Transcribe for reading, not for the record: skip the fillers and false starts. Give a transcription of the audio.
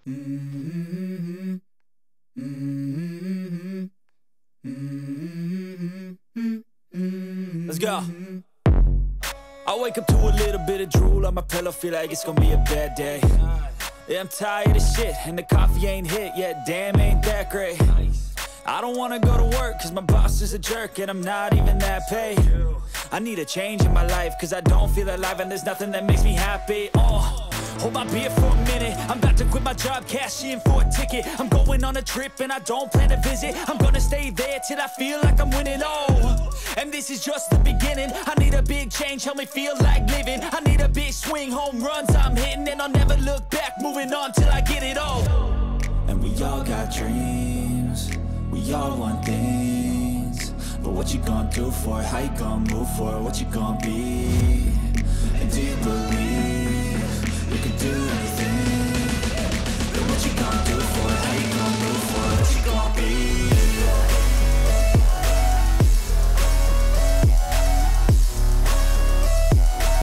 Let's go. I wake up to a little bit of drool on my pillow, feel like it's gonna be a bad day. Yeah, I'm tired of shit, and the coffee ain't hit yet, damn, ain't that great. I don't wanna go to work, cause my boss is a jerk, and I'm not even that paid. I need a change in my life, cause I don't feel alive, and there's nothing that makes me happy. Hold my beer for a minute, I'm about to quit my job, cash in for a ticket. I'm going on a trip and I don't plan to visit. I'm gonna stay there till I feel like I'm winning, and this is just the beginning. I need a big change, help me feel like living. I need a big swing, home runs I'm hitting, and I'll never look back, moving on till I get it all. And we all got dreams, we all want things, but what you gonna do for it? How you gonna move for it? What you gonna be? And do you believe you can do anything?